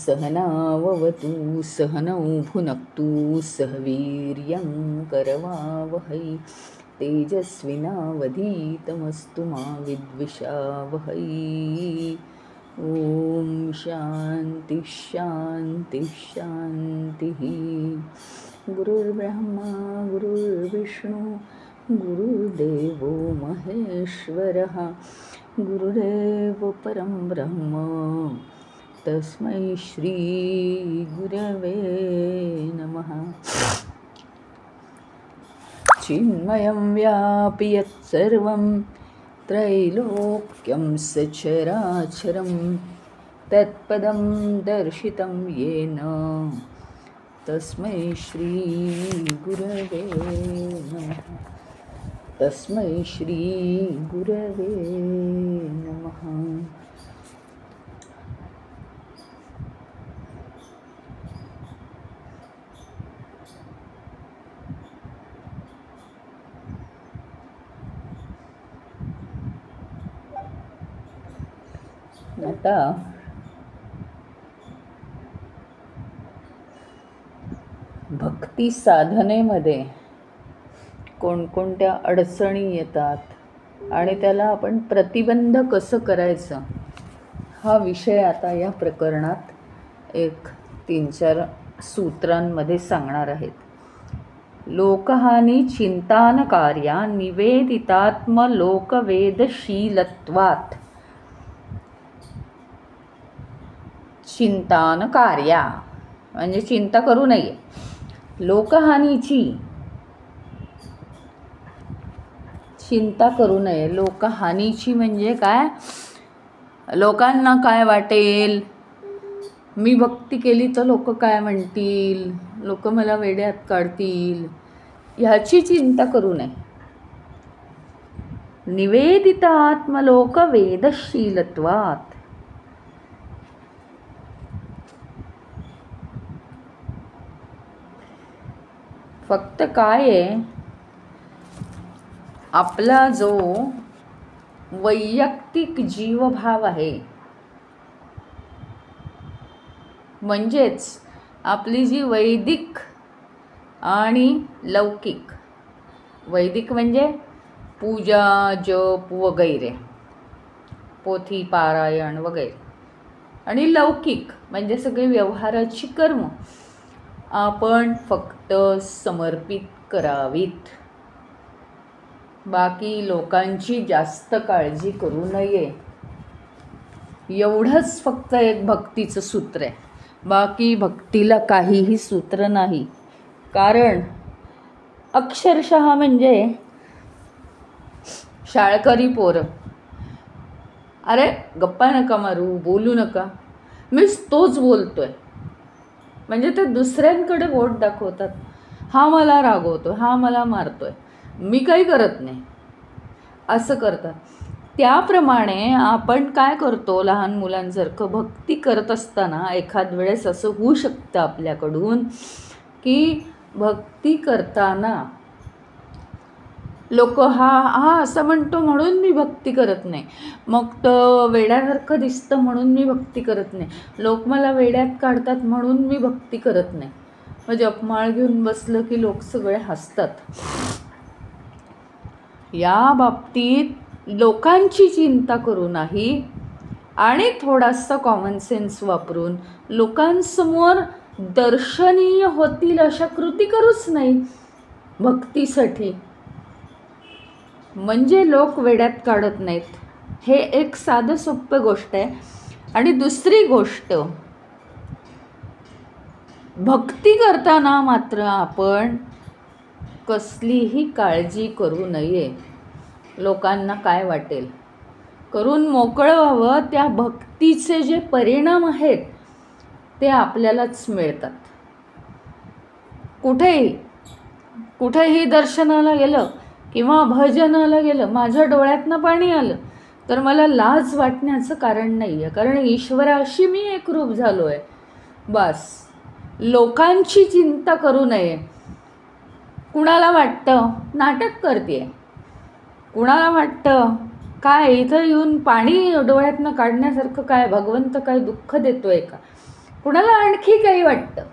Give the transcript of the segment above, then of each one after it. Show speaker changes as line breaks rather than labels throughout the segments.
सहनाववतु सहनौ भुनक्तु सह वीर्यं करवावहै तेजस्विनावधीतमस्तु मा विद्विषावहै। ॐ शान्ति शान्ति शान्तिः। गुरुर्ब्रह्मा गुरुर्विष्णु गुरुर्देवो महेश्वरः गुरुरेव परं ब्रह्म तस्मै श्री गुरवे नमः। चिन्मयं व्यापि यत्सर्वं त्रैलोक्यं सचराचरं तत्पदं दर्शितं येन तस्मै श्री गुरवे नमः। तस्मै श्री गुरवे नमः। आता भक्ती साधनेमध्ये कोणकोणत्या अडचणी येतात आणि त्याला आपण प्रतिबंध कसं करायचं हा विषय आता या प्रकरणात एक 3-4 सूत्रांमध्ये सांगणार आहेत. लोकहानी चिंतानकार्या निवेदितात्म लोकवेदशीलत्वात्. चिंतान कार्या म्हणजे चिंता करू नये. लोकहानीची चिंता करू नये. लोकहानीची म्हणजे काय? लोकांना काय वाटेल, मी भक्ती केली तर लोक काय म्हणतील, लोक मला वेड्यात काढतील, ह्याची चिंता करू नये. निवेदित आत्मलोक वेदशीलत्वात्. फक्त काय आहे, आपला जो वैयक्तिक जीवभाव आहे, म्हणजेच आपली जी वैदिक आणि लौकिक, वैदिक म्हणजे पूजा जप वगैरे, पोथी पारायण वगैरे, आणि लौकिक म्हणजे सगळे व्यवहाराची कर्म आपण फक्त समर्पित करावीत. बाकी लोकांची जास्त काळजी करू नये. एवढंच फक्त एक भक्तीचं सूत्र आहे. बाकी भक्तीला काहीही सूत्र नाही. कारण अक्षरशः म्हणजे शाळकरी पोरं, अरे गप्पा नका मारू, बोलू नका, मीच तोच बोलतोय, म्हणजे ते दुसऱ्यांकडे बोट दाखवतात. हा मला रागवतो, हा मला मारतोय, मी काही करत नाही, असं करतात. त्याप्रमाणे आपण काय करतो, लहान मुलांसारखं भक्ती करत असताना एखाद वेळेस असं होऊ शकतं आपल्याकडून की भक्ती करताना लोक हा असं म्हणतो म्हणून मी भक्ती करत नाही, मग तर वेड्यासारखं दिसतं म्हणून मी भक्ती करत नाही, लोक मला वेड्यात काढतात म्हणून मी भक्ती करत नाही. मग जपमाळ घेऊन बसलं की लोक सगळे हसतात. या बाबतीत लोकांची चिंता करू नाही आणि थोडासा कॉमन सेन्स वापरून लोकांसमोर दर्शनीय होतील अशा कृती करूच नाही भक्तीसाठी, म्हणजे लोक वेड्यात काढत नाहीत. हे एक साधं सोपं गोष्ट आहे. आणि दुसरी गोष्ट, भक्ती करताना मात्र आपण कसलीही काळजी करू नये. लोकांना काय वाटेल करून मोकळं व्हावं. त्या भक्तीचे जे परिणाम आहेत ते आपल्यालाच मिळतात. कुठेही दर्शनाला गेलं किंवा भजनाला गेलं, माझ्या डोळ्यातनं पाणी आलं, तर मला लाज वाटण्याचं कारण नाही आहे, कारण ईश्वराशी मी एकरूप झालो आहे. बस, लोकांची चिंता करू नये. कुणाला वाटतं नाटक करते, कुणाला वाटतं काय इथं येऊन पाणी डोळ्यातनं काढण्यासारखं काय भगवंत काय दुःख देतोय का, कुणाला आणखी काही वाटतं,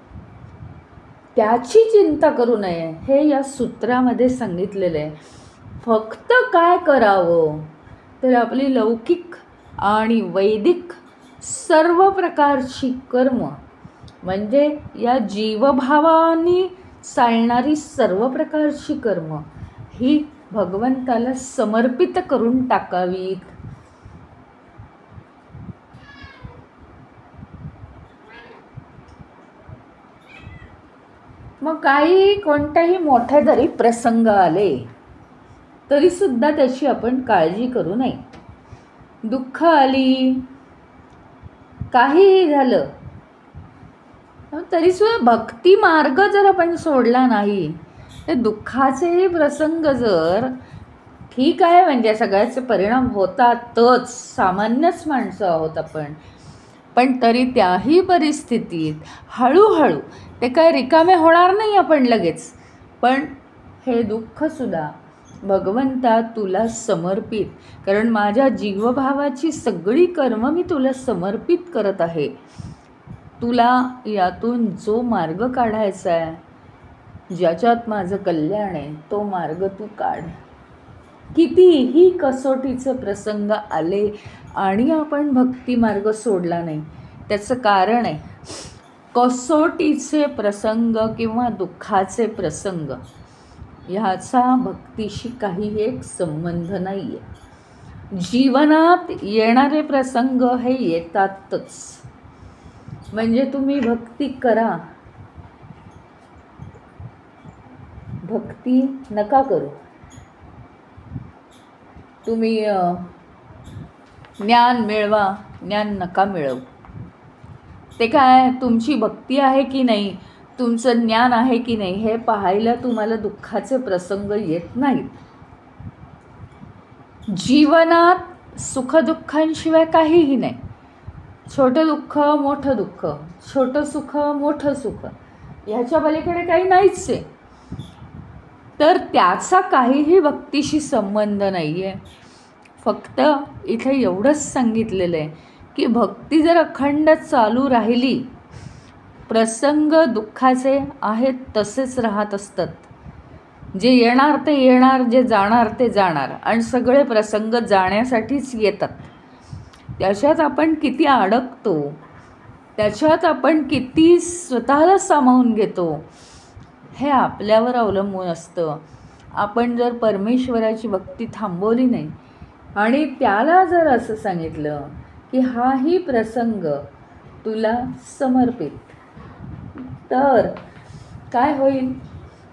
त्याची चिंता करू नये. हे या सूत्रामध्ये सांगितलेलं आहे. फक्त काय करावं तर आपली लौकिक आणि वैदिक सर्व प्रकारची कर्म, म्हणजे या जीवभावाने चालणारी सर्व प्रकारची कर्म ही भगवंताला समर्पित करून टाकावीत. मग काही कोणत्याही मोठे जरी प्रसंग आले तरी सुद्धा त्याची आपण काळजी करू नये. दुःख आली, काहीही झालं तरी सुद्धा भक्ती मार्ग जर आपण सोडला नाही, ते दुःखाचे प्रसंग जर ठीक आहे, म्हणजे सगळ्याचे परिणाम होतातच, सामान्यच माणसं आहोत आपण, पण तरी त्याही परिस्थितीत हळूहळू ते काय रिकामे होणार नाही आपण लगेच. पण हे दुःखसुद्धा भगवंता तुला समर्पित, कारण माझ्या जीवभावाची सगळी कर्म मी तुला समर्पित करत आहे. तुला यातून जो मार्ग काढायचा आहे, ज्याच्यात माझं कल्याण आहे, तो मार्ग तू काढ. कितीही कसोटीचे प्रसंग आले आणि आपण भक्ती मार्ग सोडला नाही, त्याचं कारण आहे कसोटीचे प्रसंग किंवा दुःखाचे प्रसंग ह्याचा भक्तीशी काही एक संबंध नाही आहे. जीवनात येणारे प्रसंग हे येतातच, म्हणजे तुम्ही भक्ती करा, भक्ती नका करू. तुम्ही ज्ञान मिळवा, ज्ञान नका मिळवू. ते काय तुमची भक्ती आहे की नाही, तुमचं ज्ञान आहे की नाही, हे पाहायला तुम्हाला दुःखाचे प्रसंग येत नाहीत. जीवनात सुखदुःखांशिवाय काहीही नाही. छोटं दुःख मोठं दुःख, छोटं सुख मोठं सुख, ह्याच्या पलीकडे काही नाहीच आहे. तर त्याचा काहीही भक्तीशी संबंध नाही आहे. फक्त इथे एवढंच सांगितलेलं आहे की भक्ती जर अखंड चालू राहिली, प्रसंग दुःखाचे आहेत तसेच राहत असतात. जे येणार ते येणार, जे जाणार ते जाणार, आणि सगळे प्रसंग जाण्यासाठीच येतात. त्याच्यात आपण किती अडकतो, त्याच्यात आपण किती स्वतःला सामावून घेतो, हे आपल्यावर अवलंबून असतं. आपण जर परमेश्वराची भक्ती थांबवली नाही आणि त्याला जर असं सांगितलं की हाही प्रसंग तुला समर्पित, तर काय होईल,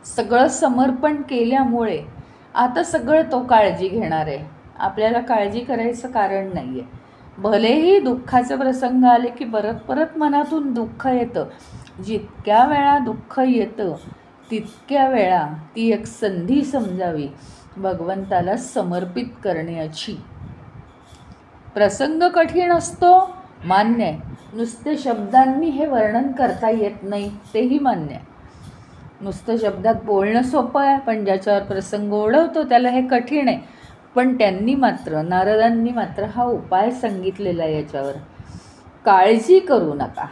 सगळं समर्पण केल्यामुळे आता सगळं तो काळजी घेणार आहे. आपल्याला काळजी करायचं कारण नाही आहे. भलेही दुःखाचे प्रसंग आले की परत परत मनातून दुःख येतं. जितक्या वेळा दुःख येतं तितक्या वेळा ती एक संधी समजावी भगवंताला समर्पित करण्याची. प्रसंग कठीण असतो, मान्य आहे. नुसते शब्दांनी हे वर्णन करता येत नाही, तेही मान्य आहे. नुसतं शब्दात बोलणं सोपं आहे, पण ज्याच्यावर प्रसंग ओढवतो त्याला हे कठीण आहे. पण नारदांनी मात्र हा उपाय सांगितलेला आहे याच्यावर. काळजी करू नका,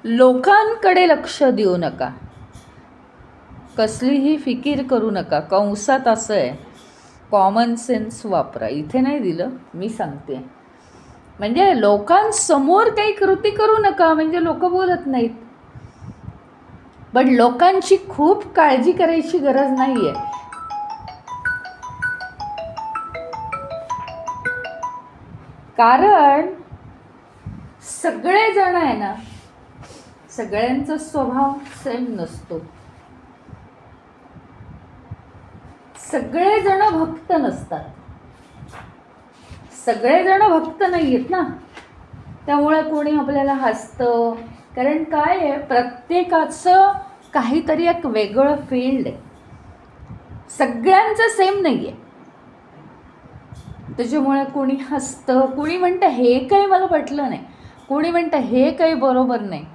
लोकांकडे लक्ष देऊ नका, कसलीही फिकीर करू नका. कंसात असं आहे, कॉमन सेन्स वापरा. इथे नाही दिलं, मी सांगते. म्हणजे लोकांसमोर काही कृती करू नका, म्हणजे लोक बोलत नाहीत, पण लोकांची खूप काळजी करायची गरज नाही आहे. कारण सगळेजण आहे ना, सगळ्यांचा स्वभाव सेम नसतो. सगळेजण भक्त नसतात, सगळेजण भक्त नाही आहेत ना. त्यामुळे कोणी आपल्याला हसतं, कारण काय आहे, प्रत्येकाचं काहीतरी एक वेगळं फील्ड आहे. सगळ्यांचं सेम नाही आहे. त्याच्यामुळे कोणी हसतं, कोणी म्हणतं हे काही मला पटलं नाही, कोणी म्हणतं हे काही बरोबर नाही,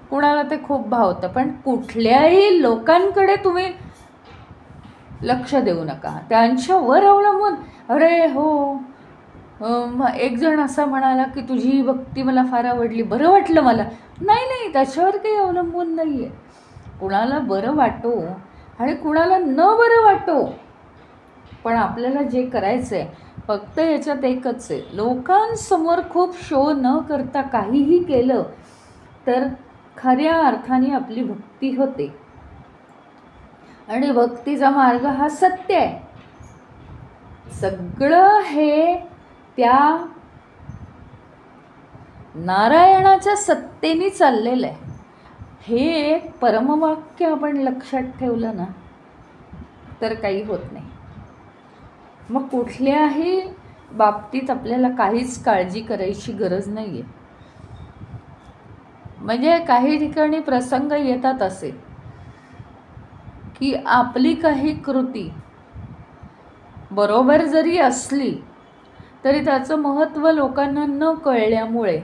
कुणाला ते खूप भावतं. पण कुठल्याही लोकांकडे तुम्ही लक्ष देऊ नका, त्यांच्यावर अवलंबून. अरे हो, एक जण असा म्हणाला की तुझी भक्ती मला फार आवडली, बरं वाटलं मला. नाही नाही, त्याच्यावर काही अवलंबून नाही आहे. कुणाला बरं वाटो आणि कुणाला न बरं वाटो, पण आपल्याला जे करायचं आहे फक्त याच्यात एकच आहे, लोकांसमोर खूप शो न करता काहीही केलं तर खऱ्या अर्थाने आपली भक्ती होते. आणि भक्तीचा मार्ग हा सत्य आहे. सगळं हे त्या नारायणाच्या सत्तेने चाललेलं आहे. हे एक परमवाक्य आपण लक्षात ठेवलं ना तर काही होत नाही. मग कुठल्याही बाबतीत आपल्याला काहीच काळजी करायची गरज नाही आहे. म्हणजे काही ठिकाणी प्रसंग येतात असे की आपली काही कृती बरोबर जरी असली तरी त्याचं महत्त्व लोकांना न कळल्यामुळे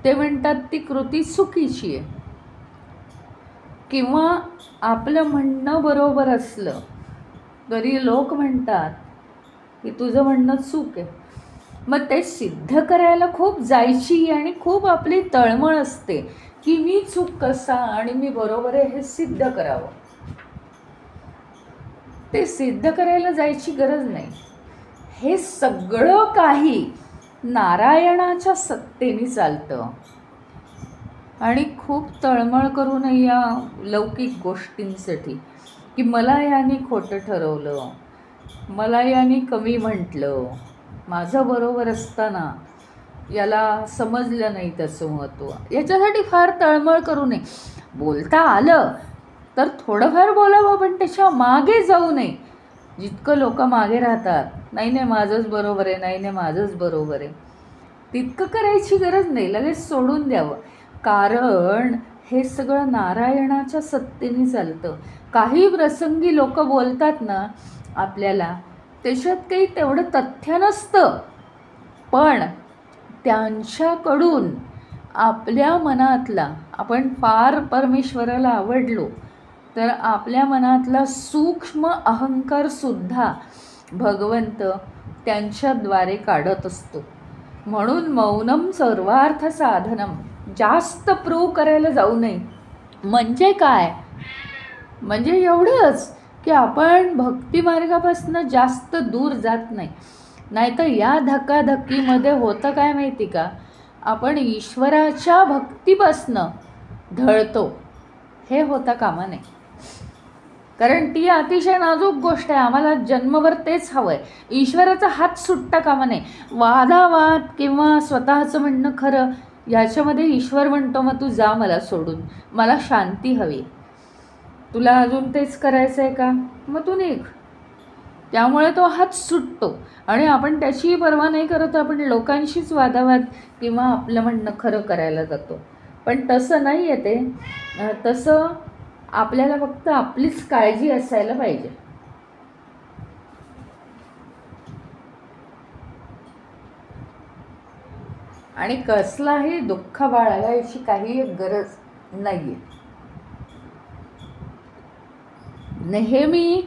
ते म्हणतात ती कृती चुकीची आहे. किंवा आपलं म्हणणं बरोबर असलं तरी लोक म्हणतात की तुझं म्हणणं चूक आहे. मग ते सिद्ध करायला खूप जायची आणि खूप आपली तळमळ असते की मी चूक कसा आणि मी बरोबर आहे हे सिद्ध करावं. ते सिद्ध करायला जायची गरज नाही. हे सगळं काही नारायणाच्या सत्तेने चालतं. आणि खूप तळमळ करू नये या लौकिक गोष्टींसाठी की मला याने खोटं ठरवलं, मला याने कमी म्हटलं, माझं बरोबर असताना याला समजलं नाही त्याचं महत्त्व. याच्यासाठी फार तळमळ करू नये. बोलता आलं तर थोडंफार बोलावं, पण त्याच्या मागे जाऊ नये. जितकं लोक मागे राहतात, नाही नाही माझंच बरोबर आहे, नाही नाही माझंच बरोबर आहे, तितकं करायची गरज नाही. लगेच सोडून द्यावं. कारण हे सगळं नारायणाच्या सत्तेने चालतं. काही प्रसंगी लोक बोलतात ना आपल्याला, त्याच्यात काही तेवढं तथ्य नसतं, पण त्यांच्याकडून आपल्या मनातला, आपण फार परमेश्वराला आवडलो तर आपल्या मनातला सूक्ष्म अहंकारसुद्धा भगवंत त्यांच्याद्वारे काढत असतो. म्हणून मौनम सर्वार्थ साधनम. जास्त प्रूव्ह करायला जाऊ नये. म्हणजे काय? म्हणजे एवढंच की आपण भक्तिमार्गापासून जास्त दूर जात नाही. नाहीतर या धक्काधक्कीमध्ये होतं काय माहिती का, आपण ईश्वराच्या भक्तीपासनं ढळतो. हे होता कामा नये. कारण ती अतिशय नाजूक गोष्ट आहे. आम्हाला जन्मभर तेच हवं आहे. ईश्वराचा हात सुटता कामा नये. वादावाद किंवा स्वतःचं म्हणणं खरं याच्यामध्ये ईश्वर म्हणतो मग तू जा मला सोडून, मला शांती हवी, तुला अजून तेच करायचं आहे का, मग तू निघ. त्यामुळे तो हात सुटतो आणि आपण त्याचीही पर्वा नाही करत. आपण लोकांशीच वादावाद किंवा आपलं म्हणणं खरं करायला जातो. पण तसं नाही आहे ते. तसं आपल्याला फक्त आपलीच काळजी असायला पाहिजे. आणि कसलाही दुःख बाळगायची काही गरज नाही आहे. नेहमी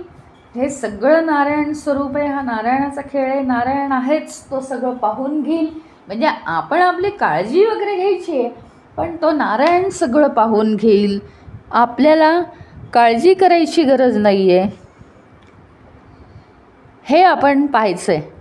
हे सगळं नारायण स्वरूप आहे, हा नारायणाचा खेळ आहे, नारायण आहेच, तो सगळं पाहून घेईल. म्हणजे आपण आपली काळजी वगैरे घ्यायची आहे, पण तो नारायण सगळं पाहून घेईल. आपल्याला काळजी करायची गरज नाही आहे, हे आपण पाहायचं आहे.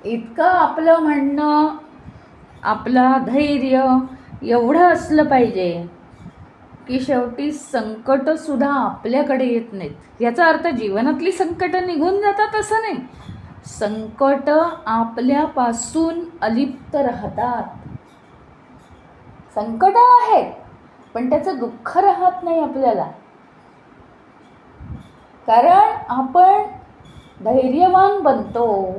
इतकं आपलं म्हणणं, आपलं धैर्य एवढं असलं पाहिजे की शेवटी संकटसुद्धा आपल्याकडे येत नाहीत. याचा अर्थ जीवनातली संकटं निघून जातात असं नाही. संकट आपल्यापासून अलिप्त राहतात. संकट आहेत पण त्याचं दुःख राहत नाही आपल्याला, कारण आपण धैर्यवान बनतो.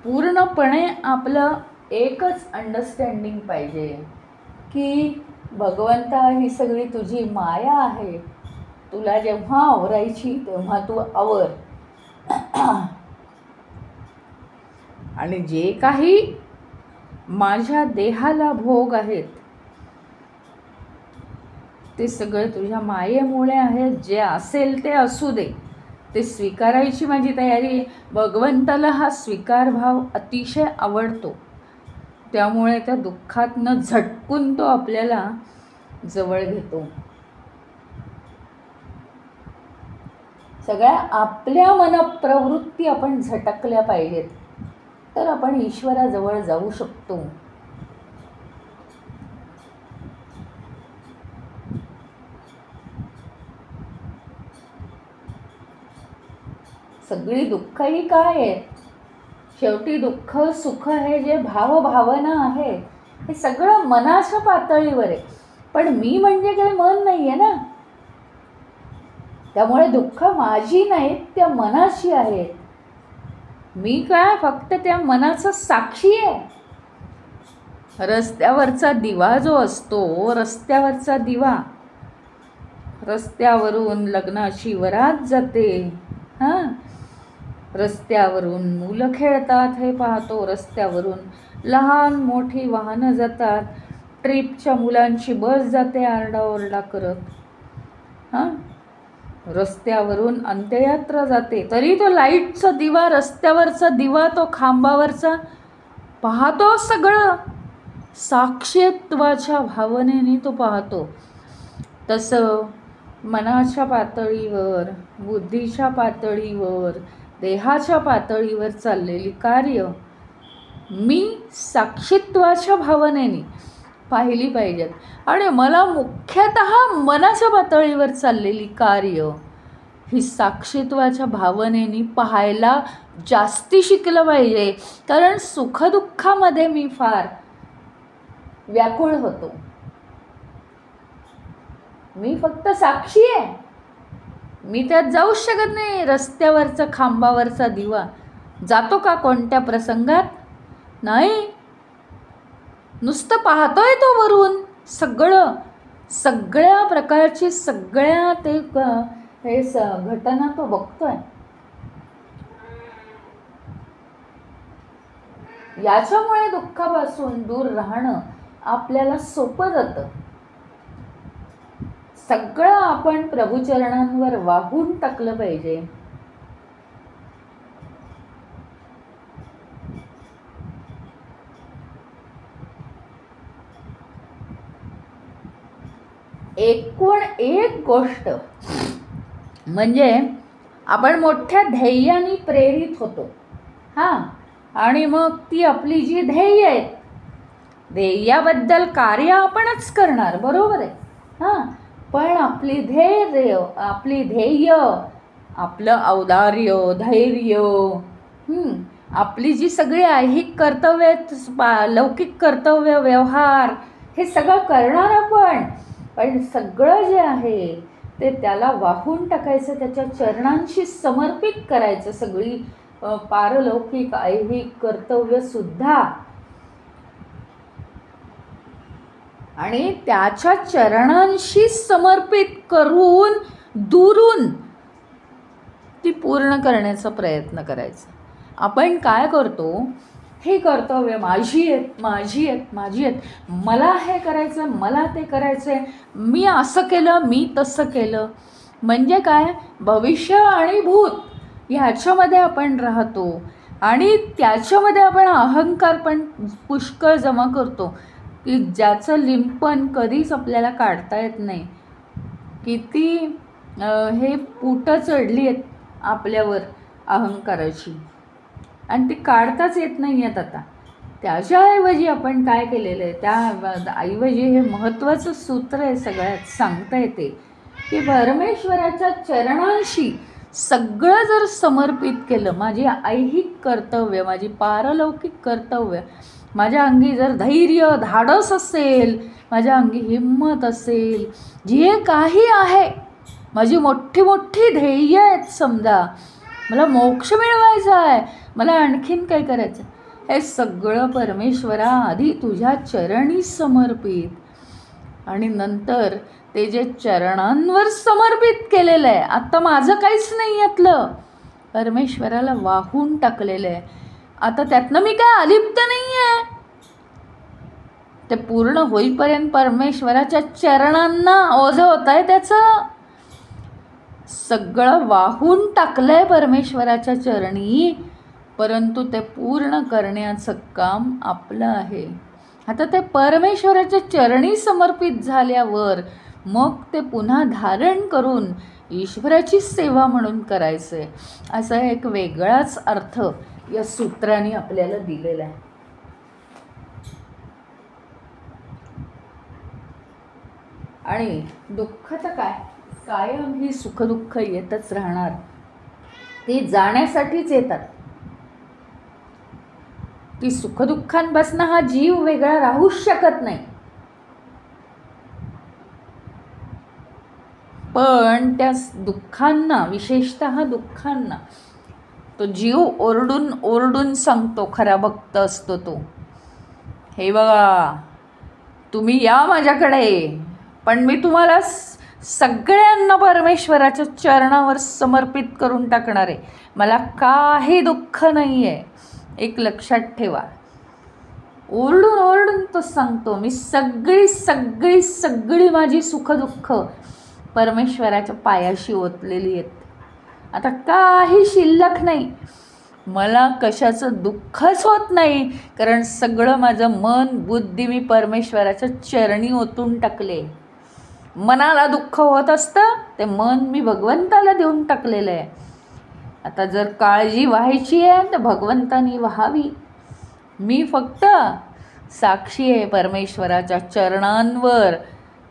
पूर्णपणे आपलं एकच अंडरस्टँडिंग पाहिजे की भगवंता ही सगळी तुझी माया आहे, तुला जेव्हा आवरायची तेव्हा तू आवर. आणि जे काही माझ्या देहाला भोग आहेत ते सगळे तुझ्या मायेमुळे आहेत. जे असेल ते असू दे, ते स्वीकारायची माझी तयारी आहे. भगवंताला हा स्वीकार भाव अतिशय आवडतो, त्यामुळे त्या दुःखातनं झटकून तो आपल्याला जवळ घेतो. सगळ्या आपल्या मनप्रवृत्ती आपण झटकल्या पाहिजेत, तर आपण ईश्वराजवळ जाऊ शकतो. सगळी दुःख ही काय आहेत? शेवटी दुःख सुख हे जे भावभावना आहे हे सगळं मनाच्या पातळीवर आहे. पण मी म्हणजे काही मन नाही आहे ना, त्यामुळे दुःख माझी नाहीत, त्या मनाची आहेत. मी काय फक्त त्या मनाचा साक्षी आहे. रस्त्यावरचा दिवा जो असतो, रस्त्यावरचा दिवा, रस्त्यावरून लग्नाची वरात जाते, हां, रस्त्यावरून मुलं खेळतात हे पाहतो, रस्त्यावरून लहान मोठी वाहनं जातात, ट्रिपच्या मुलांची बस जाते आरडाओरडा करत, हां, रस्त्यावरून अंत्ययात्रा जाते, तरी तो लाईटचा दिवा, रस्त्यावरचा दिवा, तो खांबावरचा पाहतो. सगळं साक्षीत्वाच्या भावनेने तो पाहतो. तसं मनाच्या पातळीवर, बुद्धीच्या पातळीवर, देहाच्या पातळीवर चाललेली कार्य मी साक्षीत्वाच्या भावनेने पाहिली पाहिजेत. आणि मला मुख्यतः मनाच्या पातळीवर चाललेली कार्य ही साक्षीत्वाच्या भावनेने पाहायला जास्ती शिकलं पाहिजे, कारण सुखदुःखामध्ये मी फार व्याकुळ होतो. मी फक्त साक्षी आहे, मी त्यात जाऊच शकत नाही. रस्त्यावरचा खांबावरचा दिवा जातो का कोणत्या प्रसंगात? नाही, नुसतं पाहतोय तो वरून सगळं, सगळ्या प्रकारची सगळ्या ते हे घटना तो बघतोय. याच्यामुळे दुःखापासून दूर राहणं आपल्याला सोपं जातं. सगळं आपण प्रभुचरणांवर वाहून टाकलं पाहिजे. एकूण एक गोष्ट म्हणजे आपण मोठ्या ध्येयाने प्रेरित होतो, हां, आणि मग ती आपली जी ध्येय आहेत, ध्येयाबद्दल कार्य आपणच करणार, बरोबर आहे, हां, पण आपली ध्येय, आपलं औदार्य, धैर्य, आपली जी सगळी ऐहिक कर्तव्य आहेत, लौकिक कर्तव्य, व्यवहार, हे सगळं करणार आपण. पण सगळं जे आहे ते त्याला वाहून टाकायचं, त्याच्या चरणांशी समर्पित करायचं, सगळी पारलौकिक ऐहिक कर्तव्यसुद्धा, आणि त्याच्या चरणांशी समर्पित करून दुरून ती पूर्ण करण्याचा प्रयत्न करायचा. आपण काय करतो? हे कर्तव्य माझी आहेत, माझी आहेत, माझी आहेत, मला हे करायचं, मला ते करायचं आहे, मी असं केलं, मी तसं केलं. म्हणजे काय? भविष्य आणि भूत ह्याच्यामध्ये आपण राहतो आणि त्याच्यामध्ये आपण अहंकार पण पुष्कळ जमा करतो की ज्याचं लिंपण कधीच आपल्याला काढता येत नाही. किती हे पुटं चढली आहेत आपल्यावर अहंकाराची, आणि ती काढताच येत नाही आहेत आता. त्याच्याऐवजी आपण काय केलेलं आहे, त्याऐवजी हे महत्त्वाचं सूत्र आहे सगळ्यात सांगता येते की परमेश्वराच्या चरणांशी सगळं जर समर्पित केलं, माझी ऐहिक कर्तव्य, माझी पारलौकिक कर्तव्य, माझ्या अंगी जर धैर्य धाडस असेल, माझ्या अंगी हिंमत असेल, जे काही आहे, माझी मोठी मोठी ध्येय आहेत, समजा मला मोक्ष मिळवायचा आहे, मला आणखीन काय करायचं, हे सगळं परमेश्वरा आधी तुझ्या चरणी समर्पित, आणि नंतर ते जे चरणांवर समर्पित केलेलं आहे, आता माझं काहीच नाही यातलं, परमेश्वराला वाहून टाकलेलं आहे. आता त्यातनं मी काय अलिप्त नाही आहे. ते पूर्ण होईपर्यंत परमेश्वराच्या चरणांना ओझं होत आहे, त्याचं सगळं वाहून टाकलं आहे परमेश्वराच्या चरणी, परंतु ते पूर्ण करण्याचं काम आपलं आहे. आता ते परमेश्वराच्या चरणी समर्पित झाल्यावर मग ते पुन्हा धारण करून ईश्वराची सेवा म्हणून करायचं आहे, असा एक वेगळाच अर्थ या सूत्राने आपल्याला दिलेला आहे. आणि दुःखाचं काय, कायम ही सुखदुःख येतच राहणार, ती जाण्यासाठीच येतात. ती सुखदुःखांपासून हा जीव वेगळा राहूच शकत नाही. पण त्या दुःखांना, विशेषतः दुःखांना, तो जीव ओरडून ओरडून सांगतो, खरा भक्त असतो तो, हे बघा तुम्ही या माझ्याकडे, पण मी तुम्हाला सगळ्यांना परमेश्वराच्या चरणावर समर्पित करून टाकणार आहे, मला काही दुःख नाही आहे. एक लक्षात ठेवा, ओरडून ओरडून तो सांगतो, मी सगळी सगळी सगळी माझी सुखदुःख परमेश्वराच्या पायाशी ओतलेली आहेत, आता काही शिल्लक नाही, मला कशाचं दुःखच होत नाही, कारण सगळं माझं मन बुद्धी मी परमेश्वराच्या चरणी ओतून टाकले. मनाला दुःख होत असतं, ते मन मी भगवंताला देऊन टाकलेलं आहे. आता जर काळजी व्हायची आहे तर भगवंतानी व्हावी, मी फक्त साक्षी आहे परमेश्वराच्या चरणांवर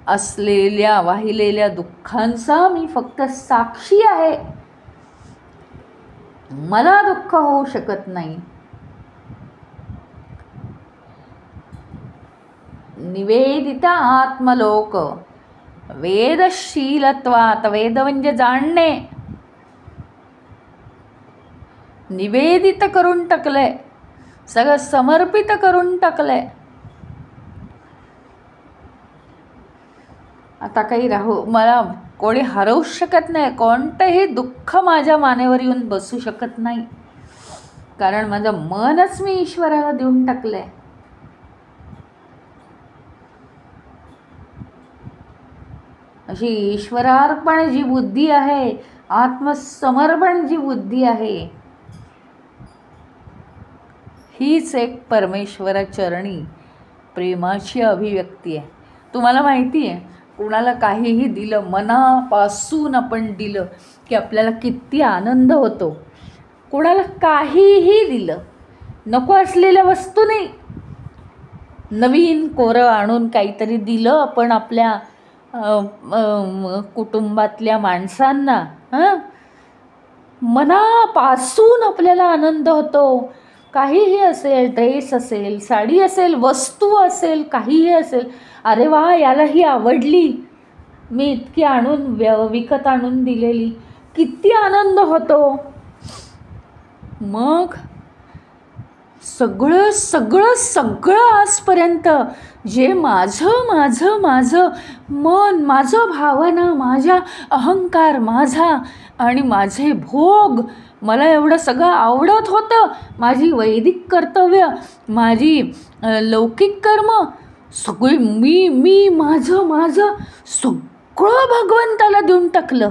असलेल्या वाहिलेल्या दुःखांचा, मी फक्त साक्षी आहे, मला दुःख होऊ शकत नाही. निवेदिता आत्मलोक वेदशीलत्वात, वेद म्हणजे जाणणे, निवेदित करून टाकलंय, सगळं समर्पित करून टाकलंय. आता काही मला कोणी हरवू शकत नाही, कोणतंही दुःख माझ्या मानेवर येऊन बसू शकत नाही, कारण माझं मनच मी ईश्वराला देऊन टाकलंय. अशी ईश्वरार्पण जी बुद्धी आहे, आत्मसमर्पण जी बुद्धी आहे, हीच एक परमेश्वराचरणी प्रेमाची अभिव्यक्ती आहे. तुम्हाला माहिती आहे, कुणाला काहीही दिलं, मनापासून आपण दिलं की आपल्याला किती आनंद होतो. कुणाला काहीही दिलं, नको असलेल्या वस्तू नाही, नवीन कोरं आणून काहीतरी दिलं आपण आपल्या कुटुंबातल्या माणसांना, मनापासून आपल्याला आनंद होतो. काहीही असेल, ड्रेस असेल, साडी असेल, वस्तू असेल, काहीही असेल, अरे वा याला ही आवडली, मी इतकी आणून विकत आणून दिलेली, किती आनंद होतो. मग सगळं सगळं सगळं आजपर्यंत जे माझं माझं माझं मन, माझं भावना, माझा अहंकार, माझा आणि माझे भोग, मला एवढं सगळं आवडत होतं, माझी वैदिक कर्तव्य, माझी लौकिक कर्म, सगळी मी मी माझं माझं सगळं भगवंताला देऊन टाकलं.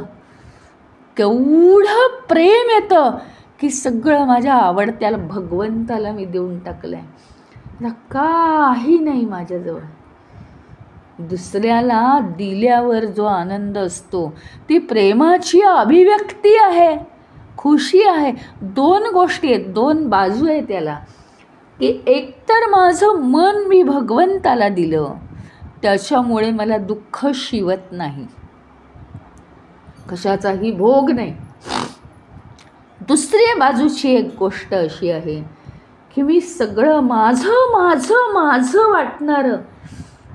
केवढं प्रेम येतं की सगळं माझ्या आवडत्याला भगवंताला मी देऊन टाकलं आहे. काही नाही माझ्याजवळ. दुसऱ्याला दिल्यावर जो आनंद असतो ती प्रेमाची अभिव्यक्ती आहे, खुशी आहे. दोन गोष्टी आहेत, दोन बाजू आहे त्याला. की एकतर माझं मन मी भगवंताला दिलं, त्याच्यामुळे मला दुःख शिवत नाही, कशाचाही भोग नाही. दुसऱ्या बाजूची एक गोष्ट अशी आहे की मी सगळं माझं माझं माझं वाटणारं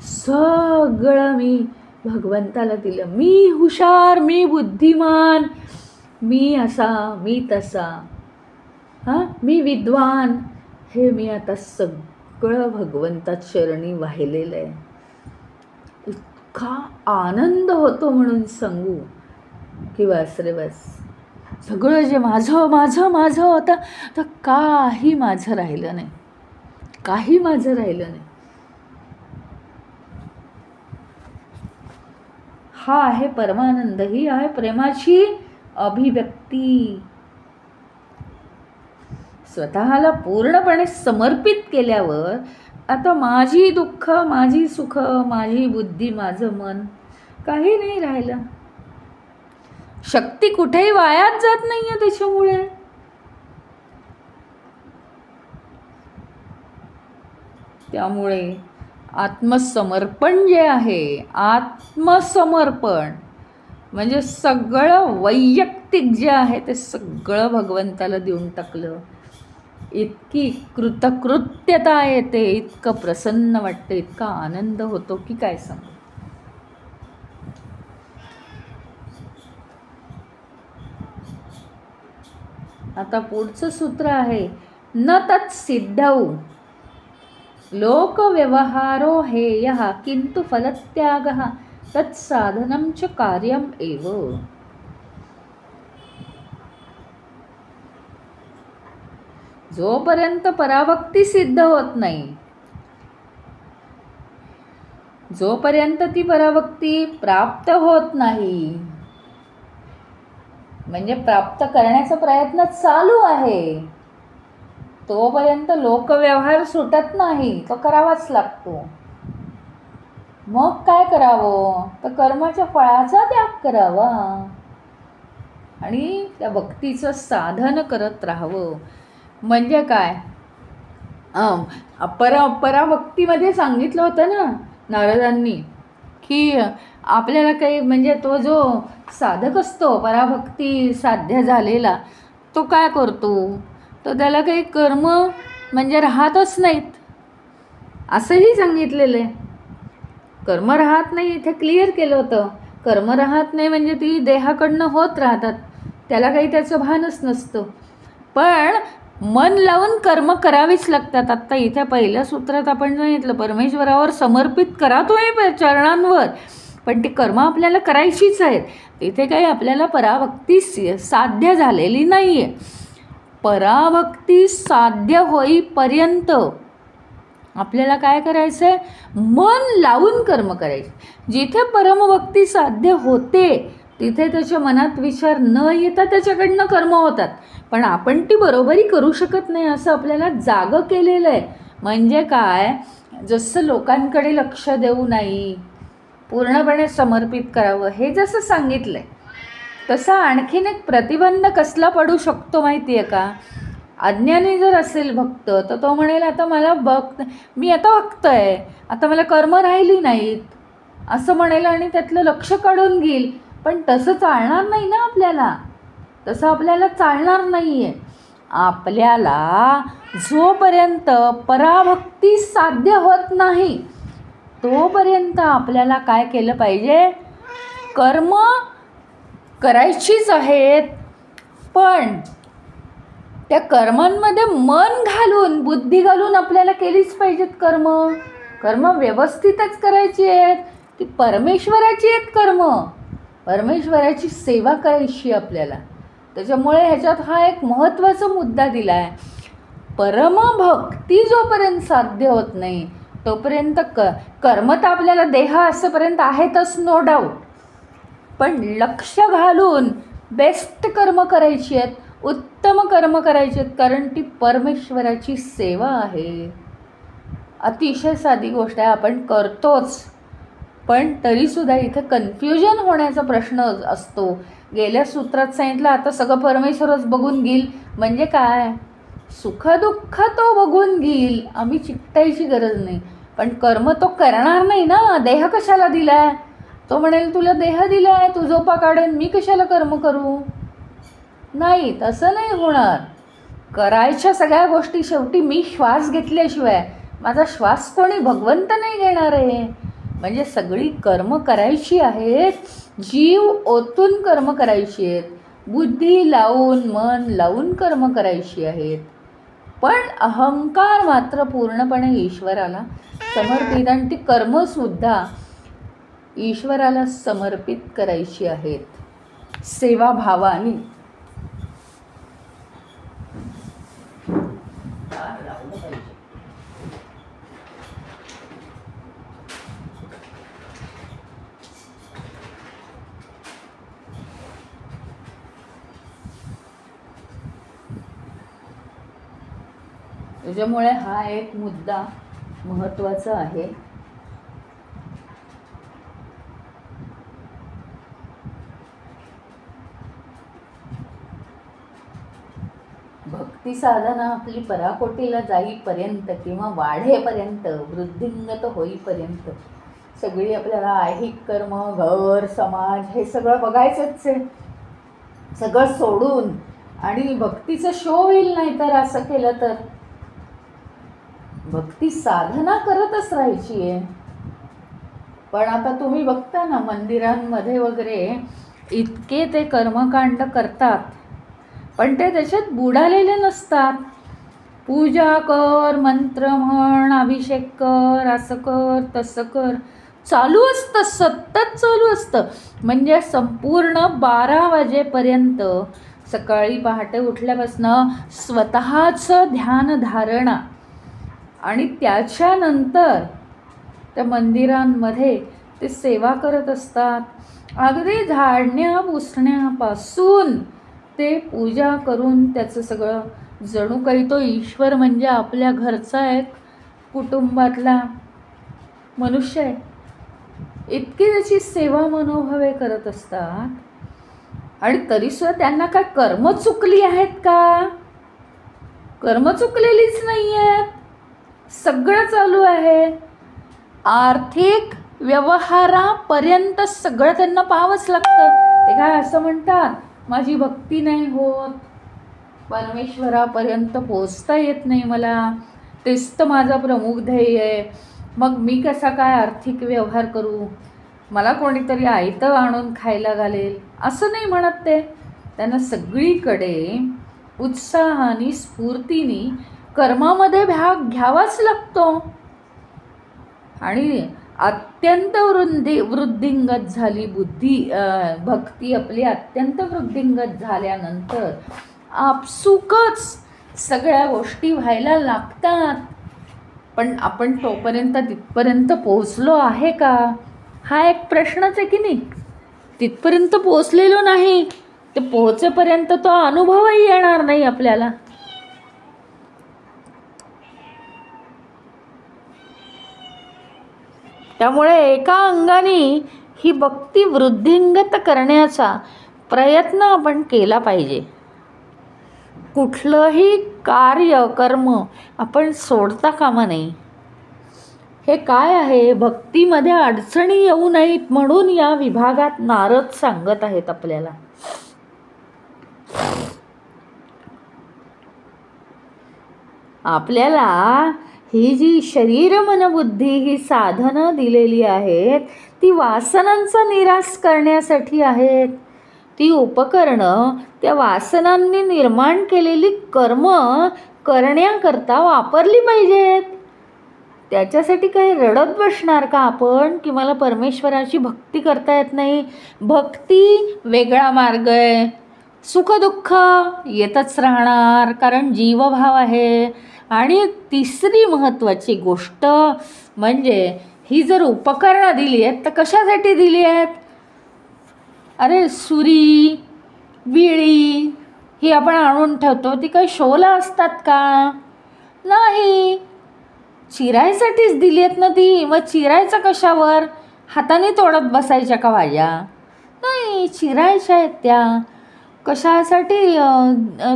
सगळं मी भगवंताला दिलं. मी हुशार, मी बुद्धिमान, मी असा, मी तसा, मी विद्वान, हे मी आता सगळं भगवंतात चरणी वाहिलेलं आहे. इतका आनंद होतो म्हणून सांगू की बस रे बस. सगळं जे माझं माझं माझं होतं तर काही माझं राहिलं नाही, काही माझं राहिलं नाही. हा आहे परमानंद, ही आहे प्रेमाची अभिव्यक्ती. स्वतःला पूर्णपणे समर्पित केल्यावर आता माझी दुःख, माझी सुख, माझी बुद्धी, माझं मन काही नाही राहिलं. शक्ती कुठेही वायात जात नाहीये त्याच्यामुळे. त्यामुळे आत्मसमर्पण जे आहे, आत्मसमर्पण म्हणजे सगळं वैयक्तिक जे आहे ते सगळं भगवंताला देऊन टाकलं. इतकी कृतकृत्यता येते, इतकं प्रसन्न वाटतं, इतका आनंद होतो की काय सांगू. आता पुढचं सूत्र आहे, न तत्सिद्धौ लोकव्यवहारो हेयः किंतु फलत्यागः तत्साधनं च कार्यम एव. जोपर्यंत पराभक्ती सिद्ध होत नाही, जोपर्यंत ती पराभक्ती प्राप्त होत नाही, म्हणजे प्राप्त करण्याचा प्रयत्न चालू आहे, तोपर्यंत लोकव्यवहार सुटत नाही, तो करावाच लागतो. मग काय करावं, तर कर्माच्या फळाचा त्याग करावा आणि त्या भक्तीचं साधन करत राहावं. म्हणजे काय, पराभक्तीमध्ये सांगितलं होतं ना नारदांनी की आपल्याला काही म्हणजे तो जो साधक असतो पराभक्ती साध्य झालेला, तो काय करतो, तर त्याला काही कर्म म्हणजे राहतच नाहीत असंही सांगितलेलं आहे. कर्म राहत नाही, इथे क्लिअर केलं होतं. कर्म राहत नाही म्हणजे ती देहाकडनं होत राहतात, त्याला काही त्याचं भानच नसतं. पण मन लावून कर्म करावीच लागतात. आत्ता इथे पहिल्या सूत्रात आपण सांगितलं परमेश्वरावर समर्पित करा तुम्ही चरणांवर, पण ती कर्म आपल्याला करायचीच आहेत. तिथे काही आपल्याला पराभक्ती साध्य झालेली नाही आहे. पराभक्ती साध्य होईपर्यंत आपल्याला काय करायचं आहे, मन लावून कर्म करायचे. जिथे परमभक्ती साध्य होते तिथे त्याच्या मनात विचार न येता त्याच्याकडनं कर्म होतात, पण आपण ती बरोबरी करू शकत नाही असं आपल्याला जागं केलेलं आहे. म्हणजे काय, जसं लोकांकडे लक्ष देऊ नाही, पूर्णपणे समर्पित करावं हे जसं सांगितलं आहे, तसा आणखीन एक प्रतिबंध कसला पडू शकतो माहिती आहे का. अज्ञानी जर असेल भक्त तर तो म्हणेल आता मला मी आता भक्त आहे, आता मला कर्म राहिली नाहीत असं म्हणेल आणि त्यातलं लक्ष काढून घेईल. पण तसं चालणार नाही ना आपल्याला, तसं आपल्याला चालणार नाही आहे. आपल्याला जोपर्यंत पराभक्ती साध्य होत नाही तोपर्यंत आपल्याला काय केलं पाहिजे, कर्म करायचीच आहेत, पण त्या कर्मांमध्ये मन घालून बुद्धी घालून आपल्याला केलीच पाहिजेत कर्म. कर्म व्यवस्थितच करायची आहेत, ती परमेश्वराची आहेत कर्म, परमेश्वराची सेवा करायची आपल्याला. त्याच्यामुळे ह्याच्यात हा एक महत्त्वाचा मुद्दा दिला आहे. परमभक्ती जोपर्यंत साध्य होत नाही तोपर्यंत कर्म तर आपल्याला देह असेपर्यंत आहेतच नो डाऊट, पण लक्ष घालून बेस्ट कर्म करायची आहेत, उत्तम कर्म करायची आहेत, कारण ती परमेश्वराची सेवा आहे. अतिशय साधी गोष्ट आहे, आपण करतोच, पण तरीसुद्धा इथे कन्फ्युजन होण्याचा प्रश्न असतो. गेल्या सूत्रात सांगितलं आता सगळं परमेश्वरच बघून घेईल, म्हणजे काय, सुखदुःख तो बघून घेईल, आम्ही चिकटायची गरज नाही. पण कर्म तो करणार नाही ना. देह कशाला दिलाय? तो म्हणेल तुला देह दिलाय, तू झोपा काढेन, मी कशाला कर्म करू? नाही, तसं नाही होणार. करायच्या सगळ्या गोष्टी शेवटी मी श्वास घेतल्याशिवाय माझा श्वास कोणी भगवंत नाही घेणार आहे. म्हणजे सगळी कर्म करायची आहेत, जीव ओतून कर्म करायची आहेत, बुद्धी लावून मन लावून कर्म करायची आहेत. पण अहंकार मात्र पूर्णपणे ईश्वराला समर्पित, आणि ती कर्मसुद्धा ईश्वराला समर्पित करायची आहेत सेवाभावानी. त्याच्यामुळे हा एक मुद्दा महत्त्वाचा आहे. भक्ती साधना आपली पराकोटीला जाईपर्यंत किंवा वाढेपर्यंत, वृद्धिंगत होईपर्यंत सगळी आपल्याला ऐहिक कर्म, घर, समाज हे सगळं बघायचंच आहे. सगळं सोडून आणि भक्तीचं शो होईल. नाही तर असं केलं तर भक्ती साधना करतच राहायची आहे. पण आता तुम्ही बघता ना, मंदिरांमध्ये वगैरे इतके ते कर्मकांड करतात, पण ते त्याच्यात बुडालेले नसतात. पूजा कर, मंत्र म्हण, अभिषेक कर, असं कर तसं कर, चालू असतं, सतत चालू असतं. म्हणजे संपूर्ण 12 वाजेपर्यंत सकाळी पहाटे उठल्यापासून स्वतःचं ध्यानधारणा, आणि त्याच्यानंतर त्या मंदिरांमध्ये ते सेवा करत असतात. अगदी झाडण्या पुसण्यापासून ते पूजा करून त्याचं सगळं, जणू काही तो ईश्वर म्हणजे आपल्या घरचा एक कुटुंबातला मनुष्य आहे, इतकी त्याची सेवा मनोभावे करत असतात. आणि तरीसुद्धा त्यांना काय कर्म चुकली आहेत का? कर्म चुकलेलीच नाही आहेत, सगळं चालू आहे. आर्थिक व्यवहारापर्यंत सगळं त्यांना पाहावंच लागतं. ते काय असं म्हणतात, माझी भक्ती नाही होत, परमेश्वरापर्यंत पोचता येत नाही मला, तेच तर माझा प्रमुख ध्येय आहे, मग मी कसा काय आर्थिक व्यवहार करू, मला कोणीतरी आयतं आणून खायला घालेल, असं नाही म्हणत ते. त्यांना सगळीकडे उत्साहाने, स्फूर्तीने कर्मामध्ये भाग घ्यावाच लागतो. आणि अत्यंत वृद्धिंगत झाली भक्ती आपली अत्यंत वृद्धिंगत झाल्यानंतर आपसुकच सगळ्या गोष्टी व्हायला लागतात. पण आपण तिथपर्यंत पोहोचलो आहे का, हा एक प्रश्नच आहे की नाही. तिथपर्यंत पोहोचलेलो नाही, ते पोहोचेपर्यंत तो अनुभवही येणार नाही आपल्याला. त्यामुळे एका अंगाने ही भक्ती वृद्धिंगत करण्याचा प्रयत्न आपण केला पाहिजे. कुठलंही कार्य, कर्म आपण सोडता कामा नये. हे काय आहे, भक्तीमध्ये अडचणी येऊ नयेत म्हणून या विभागात नारद सांगत आहेत आपल्याला. आपल्याला ही जी शरीर मन बुद्धी ही साधनं दिलेली आहेत, ती वासनांचा निराश करण्यासाठी आहेत. ती उपकरणं त्या वासनांनी निर्माण केलेली कर्म करण्याकरता वापरली पाहिजेत. त्याच्यासाठी काही रडत बसणार का आपण की मला परमेश्वराची भक्ती करता येत नाही? भक्ती वेगळा मार्ग आहे. सुखदुःख येतच राहणार, कारण जीवभाव आहे. आणि तिसरी महत्त्वाची गोष्ट म्हणजे ही जर उपकरणं दिली आहेत तर कशासाठी दिली आहेत? अरे सुरी, विळी ही आपण आणून ठेवतो, ती काही शोला असतात का? नाही, चिरायसाठीच दिली आहेत ना ती. मग चिरायचं कशावर? हाताने तोडत बसायच्या का भाज्या? नाही, चिरायच्या आहेत त्या. कशासाठी